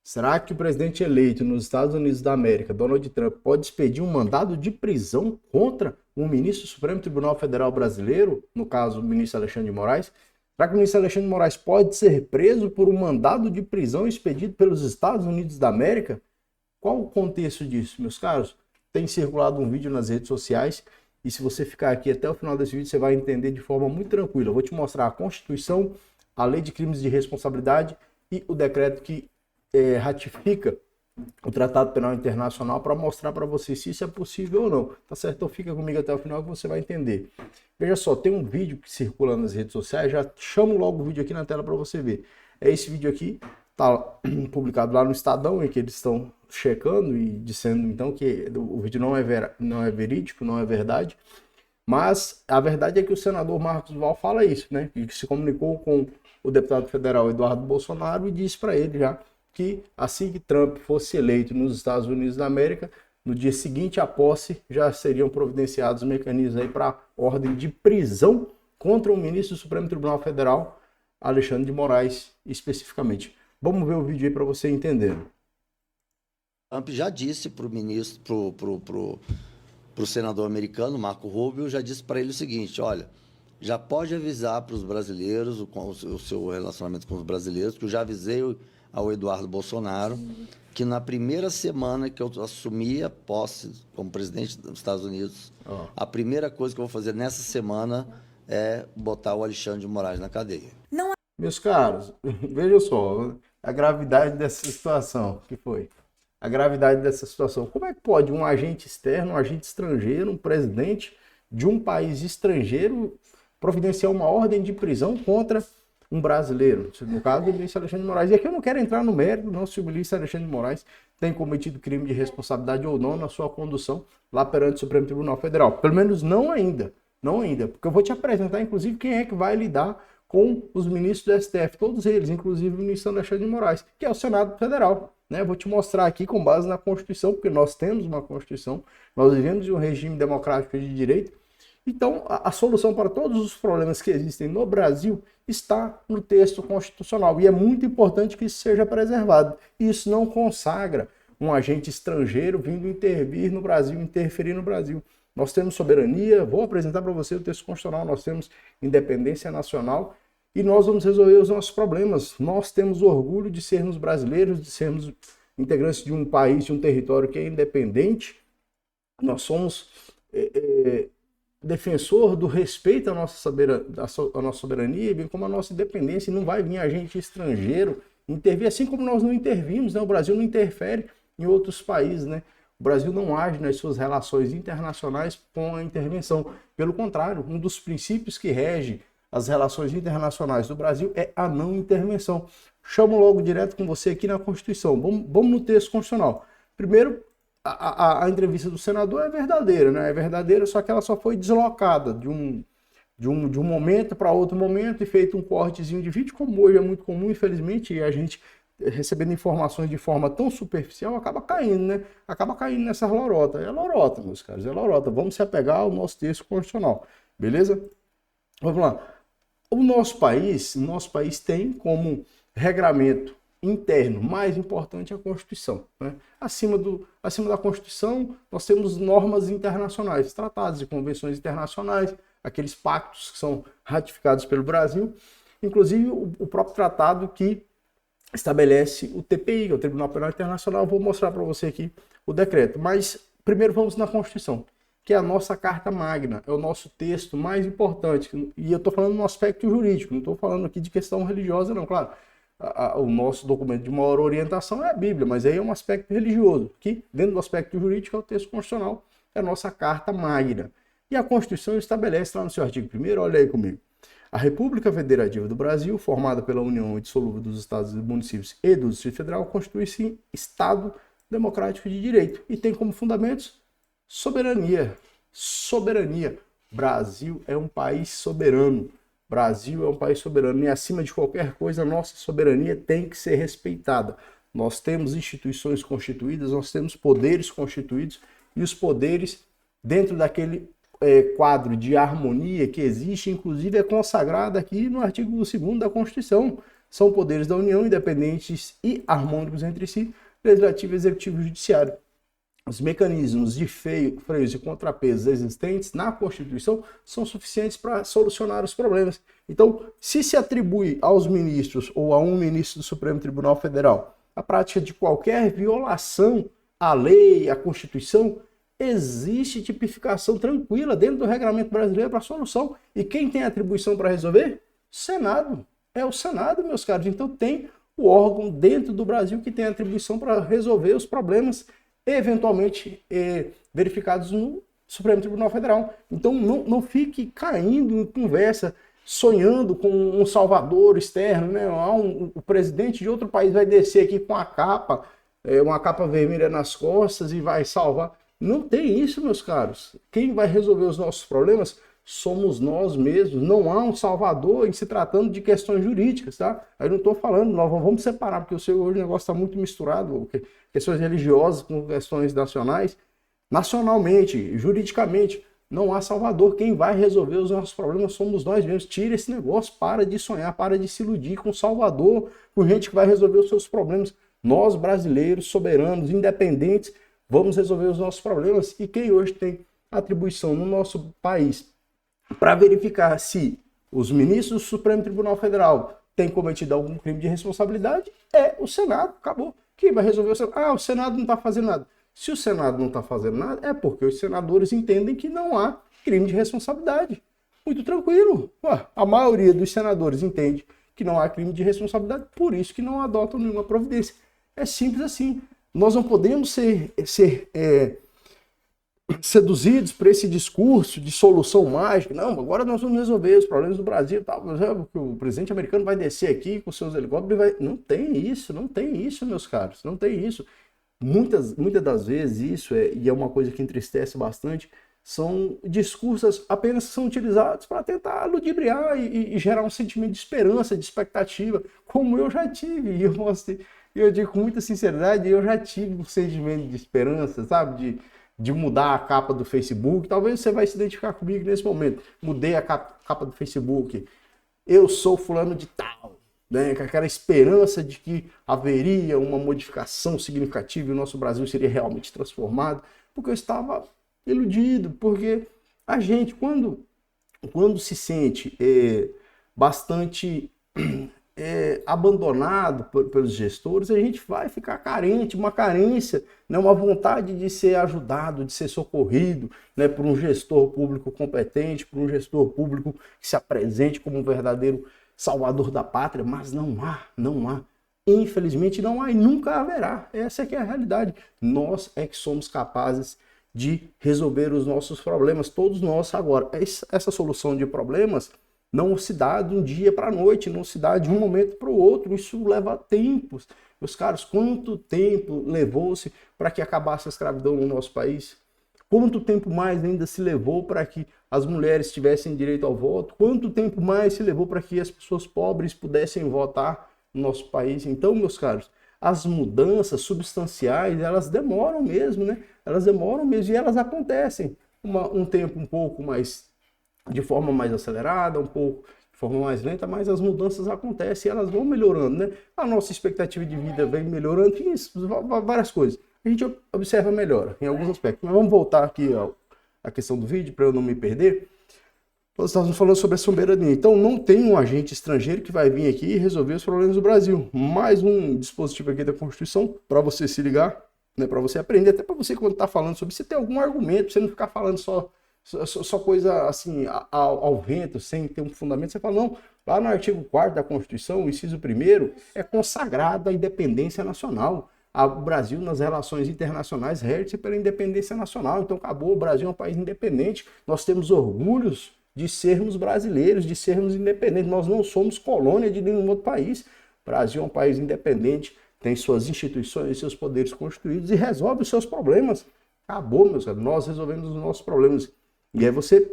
Será que o presidente eleito nos Estados Unidos da América, Donald Trump, pode expedir um mandado de prisão contra um ministro do Supremo Tribunal Federal brasileiro, no caso, o ministro Alexandre de Moraes? Será que o ministro Alexandre de Moraes pode ser preso por um mandado de prisão expedido pelos Estados Unidos da América? Qual o contexto disso, meus caros? Tem circulado um vídeo nas redes sociais e se você ficar aqui até o final desse vídeo, você vai entender de forma muito tranquila. Eu vou te mostrar a Constituição, a Lei de Crimes de Responsabilidade e o decreto que ratifica o Tratado Penal Internacional para mostrar para você se isso é possível ou não. Tá certo? Então fica comigo até o final que você vai entender. Veja só, tem um vídeo que circula nas redes sociais, já chamo logo o vídeo aqui na tela para você ver. É esse vídeo aqui, tá publicado lá no Estadão, em que eles estão checando e dizendo então que o vídeo não é verídico, não é verdade. Mas a verdade é que o senador Marcos Duval fala isso, né? Que se comunicou com o deputado federal Eduardo Bolsonaro e disse para ele já que assim que Trump fosse eleito nos Estados Unidos da América, no dia seguinte à posse, já seriam providenciados mecanismos aí para ordem de prisão contra o ministro do Supremo Tribunal Federal, Alexandre de Moraes, especificamente. Vamos ver o vídeo aí para você entender. Trump já disse para o ministro, pro senador americano, Marco Rubio, já disse para ele o seguinte: olha, já pode avisar para os brasileiros, o seu relacionamento com os brasileiros, que eu já avisei ao Eduardo Bolsonaro que na primeira semana que eu assumi a posse como presidente dos Estados Unidos, a primeira coisa que eu vou fazer nessa semana é botar o Alexandre de Moraes na cadeia. Meus caros, vejam só a gravidade dessa situação. Que foi? A gravidade dessa situação. Como é que pode um agente externo, um agente estrangeiro, um presidente de um país estrangeiro providenciar uma ordem de prisão contra um brasileiro? No caso do ministro Alexandre de Moraes. E aqui eu não quero entrar no mérito, não, se o ministro Alexandre de Moraes tem cometido crime de responsabilidade ou não na sua condução lá perante o Supremo Tribunal Federal. Pelo menos não ainda. Não ainda. Porque eu vou te apresentar, inclusive, quem é que vai lidar com os ministros do STF. Todos eles, inclusive o ministro Alexandre de Moraes, que é o Senado Federal. Né? Vou te mostrar aqui com base na Constituição, porque nós temos uma Constituição, nós vivemos em um regime democrático de direito. Então, a solução para todos os problemas que existem no Brasil está no texto constitucional. E é muito importante que isso seja preservado. Isso não consagra um agente estrangeiro vindo intervir no Brasil, interferir no Brasil. Nós temos soberania, vou apresentar para você o texto constitucional, nós temos independência nacional e nós vamos resolver os nossos problemas. Nós temos orgulho de sermos brasileiros, de sermos integrantes de um país, de um território que é independente. Nós somos defensor do respeito à nossa soberania, bem como à nossa independência, e não vai vir agente estrangeiro intervir, assim como nós não intervimos, né? O Brasil não interfere em outros países, né? O Brasil não age nas suas relações internacionais com a intervenção. Pelo contrário, um dos princípios que rege as relações internacionais do Brasil é a não intervenção. Chamo logo direto com você aqui na Constituição. Vamos no texto constitucional. Primeiro, a entrevista do senador é verdadeira, né? É verdadeira, só que ela só foi deslocada de um momento para outro momento e feito um cortezinho de vídeo, como hoje é muito comum, infelizmente, e a gente recebendo informações de forma tão superficial acaba caindo, né? Acaba caindo nessa lorota. É lorota, meus caros, é lorota. Vamos se apegar ao nosso texto constitucional, beleza? Vamos lá. O nosso país tem como regramento interno mais importante a Constituição, né? Acima da Constituição, nós temos normas internacionais, tratados e convenções internacionais, aqueles pactos que são ratificados pelo Brasil, inclusive o próprio tratado que estabelece o TPI, que é o Tribunal Penal Internacional. Vou mostrar para você aqui o decreto, mas primeiro vamos na Constituição, que é a nossa Carta Magna, é o nosso texto mais importante, e eu estou falando no aspecto jurídico, não estou falando aqui de questão religiosa não, claro. O nosso documento de maior orientação é a Bíblia, mas aí é um aspecto religioso, que dentro do aspecto jurídico é o texto constitucional, é a nossa Carta Magna. E a Constituição estabelece lá no seu artigo 1º, olha aí comigo: a República Federativa do Brasil, formada pela união indissolúvel dos estados e municípios e do Distrito Federal, constitui-se Estado democrático de direito e tem como fundamentos soberania. Soberania. Brasil é um país soberano. Brasil é um país soberano e, acima de qualquer coisa, a nossa soberania tem que ser respeitada. Nós temos instituições constituídas, nós temos poderes constituídos e os poderes, dentro daquele quadro de harmonia que existe, inclusive é consagrado aqui no artigo 2º da Constituição. são poderes da União, independentes e harmônicos entre si, legislativo, executivo e judiciário. Os mecanismos de freios e contrapesos existentes na Constituição são suficientes para solucionar os problemas. Então, se atribui aos ministros ou a um ministro do Supremo Tribunal Federal a prática de qualquer violação à lei, à Constituição, existe tipificação tranquila dentro do regramento brasileiro para a solução. E quem tem atribuição para resolver? Senado. É o Senado, meus caros. Então tem o órgão dentro do Brasil que tem atribuição para resolver os problemas eventualmente verificados no Supremo Tribunal Federal. Então não fique caindo em conversa, sonhando com um salvador externo, né? O presidente de outro país vai descer aqui com uma capa vermelha nas costas e vai salvar. Não tem isso, meus caros. Quem vai resolver os nossos problemas somos nós mesmos. Não há um salvador em se tratando de questões jurídicas, tá? Aí não estou falando, nós vamos separar, porque eu sei que hoje o negócio está muito misturado, questões religiosas com questões nacionais. Nacionalmente, juridicamente, não há salvador. Quem vai resolver os nossos problemas somos nós mesmos. Tira esse negócio, para de sonhar, para de se iludir com salvador, com gente que vai resolver os seus problemas. Nós, brasileiros, soberanos, independentes, vamos resolver os nossos problemas. E quem hoje tem atribuição no nosso país para verificar se os ministros do Supremo Tribunal Federal têm cometido algum crime de responsabilidade é o Senado. Acabou. Quem vai resolver o Senado? O Senado não está fazendo nada. Se o Senado não está fazendo nada, é porque os senadores entendem que não há crime de responsabilidade. Muito tranquilo. A maioria dos senadores entende que não há crime de responsabilidade, por isso que não adotam nenhuma providência. É simples assim. Nós não podemos ser seduzidos por esse discurso de solução mágica. Não, agora nós vamos resolver os problemas do Brasil. Tal. O presidente americano vai descer aqui com seus helicópteros e vai... Não tem isso, meus caros. Não tem isso. Muitas das vezes isso, e é uma coisa que entristece bastante, são discursos apenas que são utilizados para tentar ludibriar e gerar um sentimento de esperança, de expectativa, como eu já tive. E eu digo com muita sinceridade, eu já tive um sentimento de esperança, sabe? De mudar a capa do Facebook. Talvez você vai se identificar comigo nesse momento. Mudei a capa do Facebook. Eu sou fulano de tal. Né? Com aquela esperança de que haveria uma modificação significativa e o nosso Brasil seria realmente transformado. Porque eu estava iludido. Porque a gente, quando se sente bastante... abandonado pelos gestores, a gente vai ficar carente, uma carência, né, uma vontade de ser ajudado, de ser socorrido, né, por um gestor público competente, por um gestor público que se apresente como um verdadeiro salvador da pátria, mas não há. Infelizmente não há e nunca haverá. Essa é que é a realidade. Nós é que somos capazes de resolver os nossos problemas, todos nós. Agora, essa solução de problemas não se dá de um dia para a noite, não se dá de um momento para o outro. Isso leva tempos. Meus caros, quanto tempo levou-se para que acabasse a escravidão no nosso país? Quanto tempo mais ainda se levou para que as mulheres tivessem direito ao voto? Quanto tempo mais se levou para que as pessoas pobres pudessem votar no nosso país? Então, meus caros, as mudanças substanciais, elas demoram mesmo, né? Elas demoram mesmo e elas acontecem um tempo um pouco mais... de forma mais acelerada, um pouco de forma mais lenta, mas as mudanças acontecem e elas vão melhorando, né? A nossa expectativa de vida vem melhorando, isso, várias coisas. A gente observa melhora em alguns aspectos. Mas vamos voltar aqui à questão do vídeo, para eu não me perder. Nós estávamos falando sobre a soberania. Então, não tem um agente estrangeiro que vai vir aqui e resolver os problemas do Brasil. Mais um dispositivo aqui da Constituição, para você se ligar, né? Para você aprender, até para você, quando está falando sobre isso, você ter algum argumento, para você não ficar falando só coisa assim, ao vento, sem ter um fundamento. Você fala, não, lá no artigo 4º da Constituição, o inciso 1º, é consagrado a independência nacional. O Brasil, nas relações internacionais, rege pela independência nacional. Então, acabou, o Brasil é um país independente. Nós temos orgulhos de sermos brasileiros, de sermos independentes. Nós não somos colônia de nenhum outro país. O Brasil é um país independente, tem suas instituições, seus poderes constituídos e resolve os seus problemas. Acabou, meus caros, nós resolvemos os nossos problemas. E aí você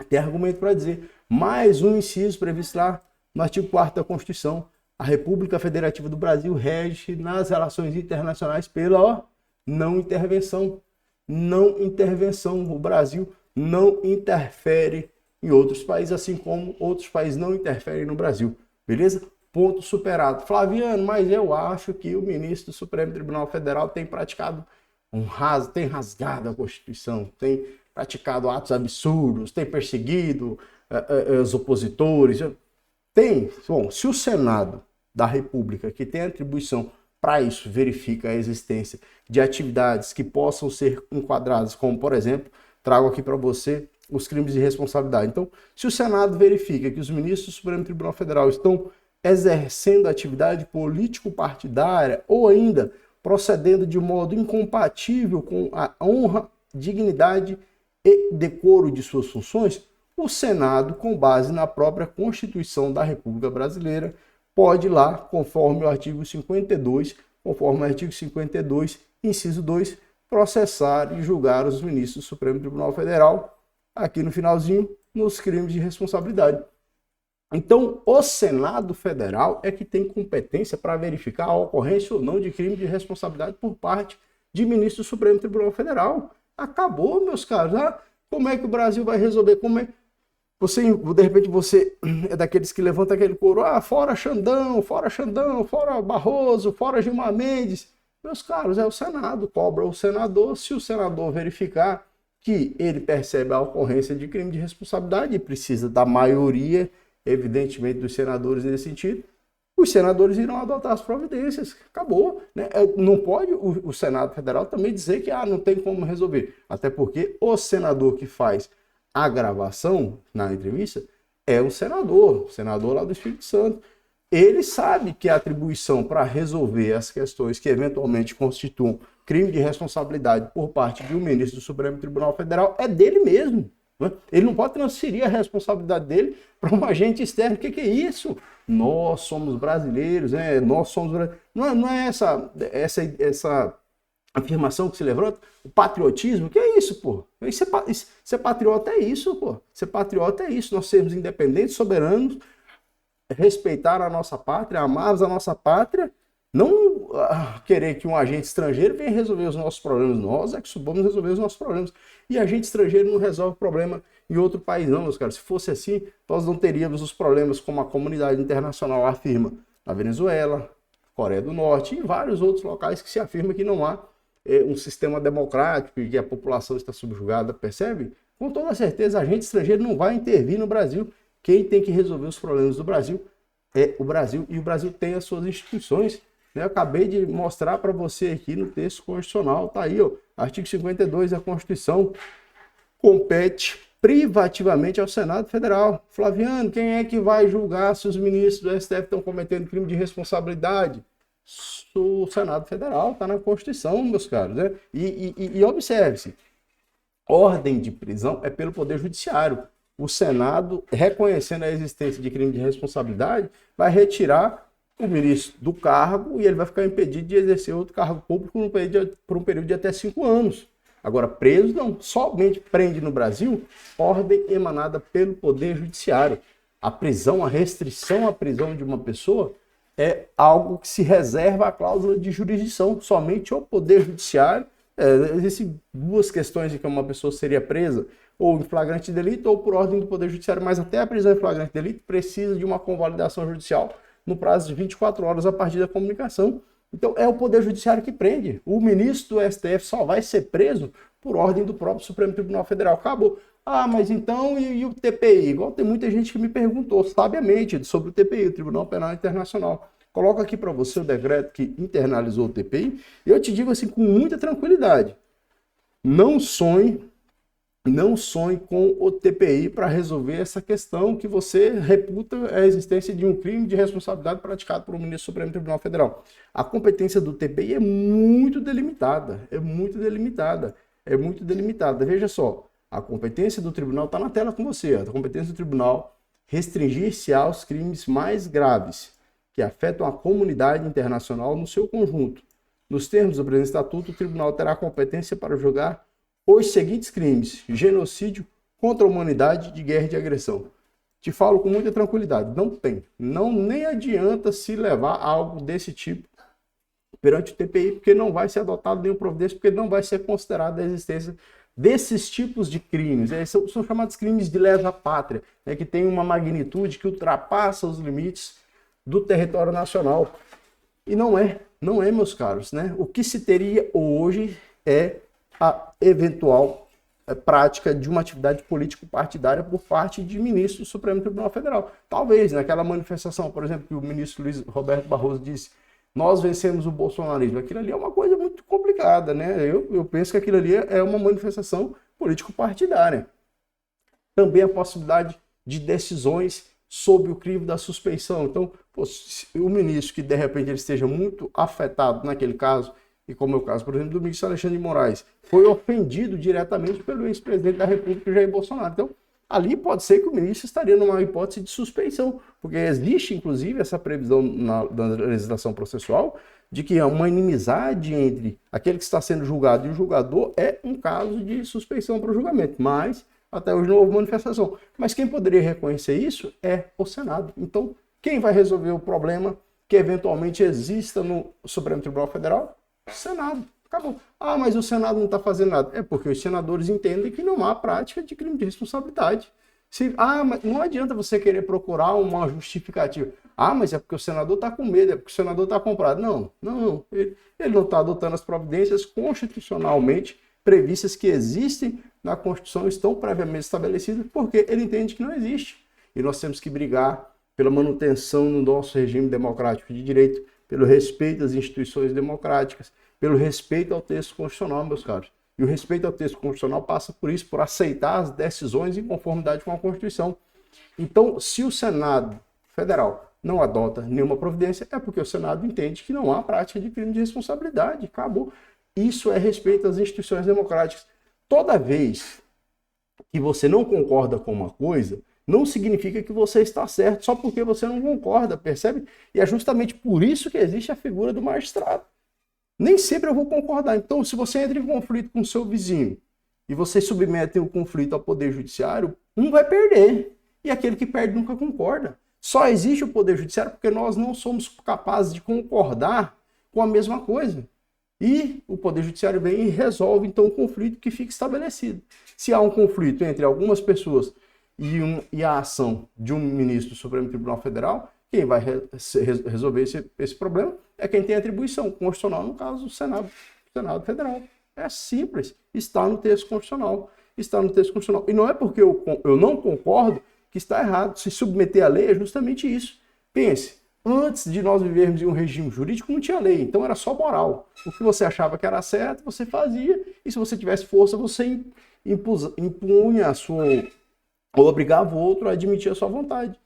tem argumento para dizer. Mais um inciso previsto lá no artigo 4º da Constituição. A República Federativa do Brasil rege nas relações internacionais pela não intervenção. Não intervenção. O Brasil não interfere em outros países, assim como outros países não interferem no Brasil. Beleza? ponto superado. Flaviano, mas eu acho que o ministro do Supremo Tribunal Federal tem praticado tem rasgado a Constituição, tem praticado atos absurdos, tem perseguido os opositores. Tem. Bom, se o Senado da República, que tem atribuição para isso, verifica a existência de atividades que possam ser enquadradas, como, por exemplo, trago aqui para você os crimes de responsabilidade. Então, se o Senado verifica que os ministros do Supremo Tribunal Federal estão exercendo atividade político-partidária ou ainda procedendo de modo incompatível com a honra, dignidade e decoro de suas funções, o Senado, com base na própria Constituição da República Brasileira, pode ir lá, conforme o artigo 52, inciso 2, processar e julgar os ministros do Supremo Tribunal Federal, aqui no finalzinho, nos crimes de responsabilidade. Então, o Senado Federal é que tem competência para verificar a ocorrência ou não de crime de responsabilidade por parte de ministro do Supremo Tribunal Federal. Acabou, meus caros. Como é que o Brasil vai resolver? De repente, você é daqueles que levanta aquele coro, fora Xandão, fora Barroso, fora Gilmar Mendes. Meus caros, é o Senado, cobra o senador. Se o senador verificar que ele percebe a ocorrência de crime de responsabilidade e precisa da maioria, evidentemente, dos senadores nesse sentido, os senadores irão adotar as providências. Acabou. Né? Não pode o Senado Federal também dizer que não tem como resolver. Até porque o senador que faz a gravação na entrevista é o senador lá do Espírito Santo. Ele sabe que a atribuição para resolver as questões que eventualmente constituam crime de responsabilidade por parte de um ministro do Supremo Tribunal Federal é dele mesmo. Né? Ele não pode transferir a responsabilidade dele para um agente externo. O que é isso? Nós somos brasileiros, né? Não é essa afirmação que se levanta, o patriotismo, que é isso, pô? Ser patriota é isso, pô. Ser patriota é isso, nós sermos independentes, soberanos, respeitar a nossa pátria, amarmos a nossa pátria, não querer que um agente estrangeiro venha resolver os nossos problemas. Nós é que vamos resolver os nossos problemas. E agente estrangeiro não resolve problema em outro país, não, meus caros. Se fosse assim, nós não teríamos os problemas como a comunidade internacional afirma na Venezuela, Coreia do Norte e em vários outros locais que se afirma que não há um sistema democrático e que a população está subjugada, percebe? Com toda certeza, agente estrangeiro não vai intervir no Brasil. Quem tem que resolver os problemas do Brasil é o Brasil, e o Brasil tem as suas instituições. Né? Eu acabei de mostrar para você aqui no texto constitucional, tá aí, ó, artigo 52 da Constituição, compete privativamente ao Senado Federal. Flaviano, quem é que vai julgar se os ministros do STF estão cometendo crime de responsabilidade? O Senado Federal, está na Constituição, meus caros. Né? E observe-se, ordem de prisão é pelo Poder Judiciário. O Senado, reconhecendo a existência de crime de responsabilidade, vai retirar o ministro do cargo e ele vai ficar impedido de exercer outro cargo público por um período de até 5 anos. Agora, preso não, somente prende no Brasil ordem emanada pelo Poder Judiciário. A prisão, a restrição à prisão de uma pessoa é algo que se reserva à cláusula de jurisdição, somente o Poder Judiciário. Existem duas questões de que uma pessoa seria presa, ou em flagrante delito ou por ordem do Poder Judiciário, mas até a prisão em flagrante delito precisa de uma convalidação judicial no prazo de 24 horas a partir da comunicação. Então é o Poder Judiciário que prende. O ministro do STF só vai ser preso por ordem do próprio Supremo Tribunal Federal. Acabou. Mas então e o TPI? Igual tem muita gente que me perguntou sabiamente sobre o TPI, o Tribunal Penal Internacional. Coloco aqui para você o decreto que internalizou o TPI e eu te digo assim com muita tranquilidade. Não sonhe com o TPI para resolver essa questão que você reputa a existência de um crime de responsabilidade praticado por um ministro do Supremo Tribunal Federal. A competência do TPI é muito delimitada, Veja só, a competência do tribunal está na tela com você. A competência do tribunal restringir-se aos crimes mais graves que afetam a comunidade internacional no seu conjunto. Nos termos do presente estatuto, o tribunal terá competência para julgar os seguintes crimes: genocídio, contra a humanidade, de guerra e de agressão. Te falo com muita tranquilidade, não tem. Nem adianta se levar algo desse tipo perante o TPI, porque não vai ser adotado nenhuma providência, porque não vai ser considerada a existência desses tipos de crimes. São chamados crimes de lesa pátria, que tem uma magnitude que ultrapassa os limites do território nacional. E não é, meus caros, né? O que se teria hoje é a eventual prática de uma atividade político-partidária por parte de ministro do Supremo Tribunal Federal. Talvez, naquela manifestação, por exemplo, que o ministro Luiz Roberto Barroso disse, nós vencemos o bolsonarismo. Aquilo ali é uma coisa muito complicada, né? Eu penso que aquilo ali é uma manifestação político-partidária. Também a possibilidade de decisões sob o crivo da suspeição. Então, o ministro que de repente ele esteja muito afetado naquele caso, e como é o caso, por exemplo, do ministro Alexandre de Moraes, foi ofendido diretamente pelo ex-presidente da República, Jair Bolsonaro. Então, ali pode ser que o ministro estaria numa hipótese de suspeição, porque existe, inclusive, essa previsão na legislação processual de que uma inimizade entre aquele que está sendo julgado e o julgador é um caso de suspeição para o julgamento, mas até hoje não houve manifestação. Mas quem poderia reconhecer isso é o Senado. Então, quem vai resolver o problema que eventualmente exista no Supremo Tribunal Federal? O Senado. Acabou. Ah, mas o Senado não está fazendo nada. É porque os senadores entendem que não há prática de crime de responsabilidade. Mas não adianta você querer procurar uma justificativa. Ah, mas é porque o senador está com medo, é porque o senador está comprado. Não. Ele não está adotando as providências constitucionalmente previstas que existem na Constituição, estão previamente estabelecidas, porque ele entende que não existe. E nós temos que brigar pela manutenção no nosso regime democrático de direito, pelo respeito às instituições democráticas, pelo respeito ao texto constitucional, meus caros. E o respeito ao texto constitucional passa por isso, por aceitar as decisões em conformidade com a Constituição. Então, se o Senado Federal não adota nenhuma providência, é porque o Senado entende que não há prática de crime de responsabilidade. Acabou. Isso é respeito às instituições democráticas. Toda vez que você não concorda com uma coisa, não significa que você está certo só porque você não concorda, percebe? E é justamente por isso que existe a figura do magistrado. Nem sempre eu vou concordar. Então, se você entra em conflito com o seu vizinho e você submete o conflito ao Poder Judiciário, um vai perder. E aquele que perde nunca concorda. Só existe o Poder Judiciário porque nós não somos capazes de concordar com a mesma coisa. E o Poder Judiciário vem e resolve, então, o conflito que fica estabelecido. Se há um conflito entre algumas pessoas e a ação de um ministro do Supremo Tribunal Federal, quem vai resolver esse problema é quem tem atribuição constitucional, no caso, o Senado Federal. É simples, está no texto constitucional. Está no texto constitucional. E não é porque eu não concordo que está errado. Se submeter à lei é justamente isso. Pense, antes de nós vivermos em um regime jurídico, não tinha lei, então era só moral. O que você achava que era certo, você fazia, e se você tivesse força, você impunha a sua, ou obrigava o outro a admitir a sua vontade.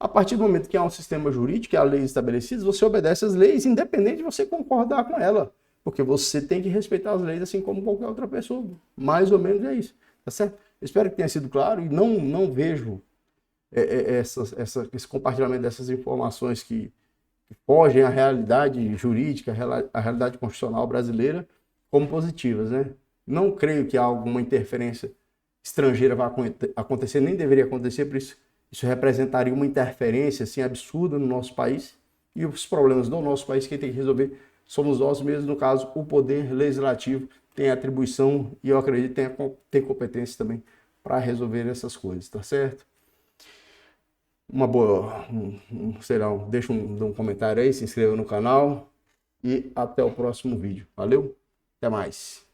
A partir do momento que há um sistema jurídico, que há leis estabelecidas, você obedece às leis, independente de você concordar com ela. Porque você tem que respeitar as leis assim como qualquer outra pessoa. Mais ou menos é isso. Tá certo? Espero que tenha sido claro e não vejo esse compartilhamento dessas informações que fogem à realidade jurídica, à realidade constitucional brasileira como positivas, né? Não creio que alguma interferência estrangeira vá acontecer, nem deveria acontecer, por isso representaria uma interferência assim, absurda no nosso país, e os problemas do nosso país quem tem que resolver somos nós mesmos, no caso, o Poder Legislativo tem atribuição e eu acredito tem competência também para resolver essas coisas, tá certo? Uma boa, deixa um comentário aí, se inscreva no canal e até o próximo vídeo. Valeu? Até mais!